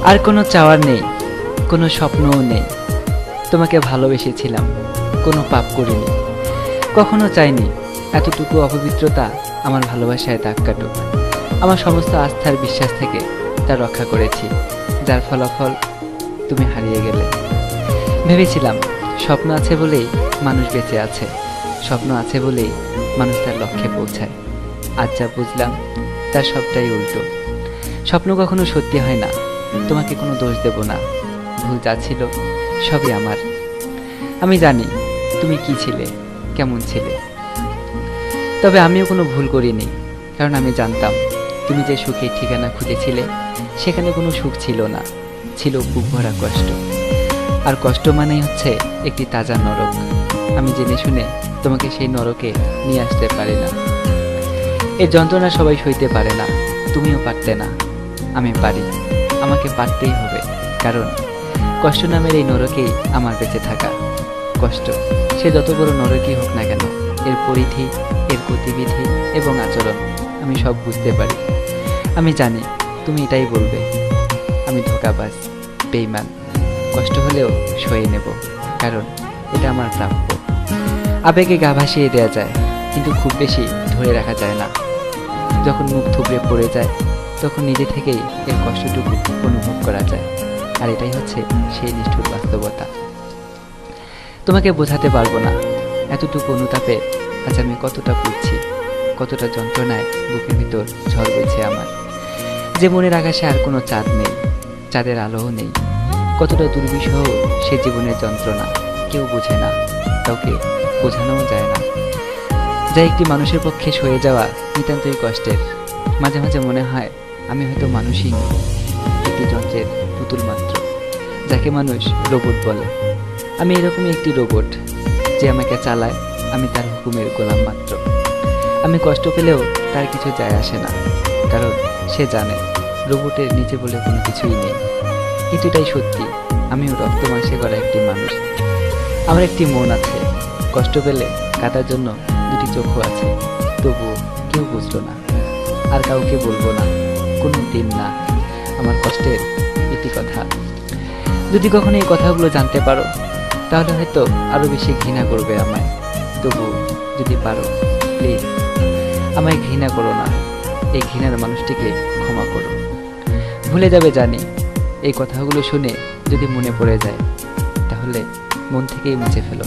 আর কোনো চাওয়ার নেই, কোনো স্বপ্নও নেই। তোমাকে ভালোবেসেছিলাম, কোনো পাপ করিনি। কখনো চাইনি এতটুকু অপবিত্রতা আমার ভালোবাসায় দাগ কাটুক। আমার সমস্ত আস্থার বিশ্বাস থেকে তা রক্ষা করেছি, যার ফলাফল তুমি হারিয়ে গেলে। ভেবেছিলাম স্বপ্ন আছে বলেই মানুষ বেঁচে আছে, স্বপ্ন আছে বলেই মানুষ তার লক্ষ্যে পৌঁছায়। আজ যা বুঝলাম তার সবটাই উল্টো। স্বপ্ন কখনো সত্যি হয় না। তোমাকে কোনো দোষ দেব না, ভুল যা ছিল সবই আমার। আমি জানি তুমি কি ছিলে, কেমন ছিলে, তবে আমিও কোনো ভুল করিনি। কারণ আমি জানতাম তুমি যে সুখের ঠিকানা খুঁজেছিলে সেখানে কোনো সুখ ছিল না, ছিল বুক ভরা কষ্ট। আর কষ্ট মানেই হচ্ছে একটি তাজা নরক। আমি জেনে শুনে তোমাকে সেই নরকে নিয়ে আসতে পারি না। এই যন্ত্রণা সবাই সইতে পারে না, তুমিও পারতে না। আমি পারি, আমাকে পারতেই হবে। কারণ কষ্ট নামের এই নরকেই আমার বেঁচে থাকা। কষ্ট সে যত বড় নরকই হোক না কেন, এর পরিধি, এর গতিবিধি এবং আচরণ আমি সব বুঝতে পারি। আমি জানি তুমি এটাই বলবে, আমি ধোঁকাবাজ, বেঈমান। কষ্ট হলেও সয়ে নেব, কারণ এটা আমার প্রাপ্য। আবেগে গা ভাসিয়ে দেওয়া যায়, কিন্তু খুব বেশি ধরে রাখা যায় না। যখন মুখ থুবড়ে পড়ে যায় তখন নিজে থেকেই এর কষ্টটুকু অনুভব করা যায়। আর এটাই হচ্ছে সেই নিষ্ঠুর বাস্তবতা। তোমাকে বোঝাতে পারবো না এতটুকু অনুতাপে আজ আমি কতটা পুড়ছি, কতটা যন্ত্রণায় বুকের ভিতর ঝড় বইছে আমার। যে মনের আকাশে আর কোনো চাঁদ নেই, চাঁদের আলোও নেই। কতটা দুর্বিষহ সে জীবনের যন্ত্রণা কেউ বোঝে না, কাউকে বোঝানোও যায় না। যা একটি মানুষের পক্ষে সয়ে যাওয়া নিতান্তই কষ্টের। মাঝে মাঝে মনে হয় আমি হয়তো মানুষই নই, একটি যন্ত্রের পুতুল মাত্র, যাকে মানুষ রোবট বলে। আমি এরকমই একটি রোবট, যে আমাকে চালায়, আমি তার হুকুমের গোলাম মাত্র। আমি কষ্ট পেলেও তার কিছু যায় আসে না, কারণ সে জানে রোবটের নিচে বলে কোনো কিছুই নেই। কিন্তু এটাই সত্যি, আমিও রক্ত মাংসে করা একটি মানুষ। আমার একটি মন আছে, কষ্ট পেলে কাটার জন্য দুটি চোখও আছে। তবুও কেউ বুঝলো না, আর কাউকে বলবো না, কোনো দিন না। আমার কষ্টের এটি কথা। যদি কখনো এই কথাগুলো জানতে পারো তাহলে হয়তো আরো বেশি ঘৃণা করবে আমায়। তবু যদি পারো প্লিজ আমায় ঘৃণা করো না, এই ঘৃণার মানুষটিকে ক্ষমা করো। ভুলে যাবে জানি, এই কথাগুলো শুনে যদি মনে পড়ে যায় তাহলে মন থেকেই মুছে ফেলো।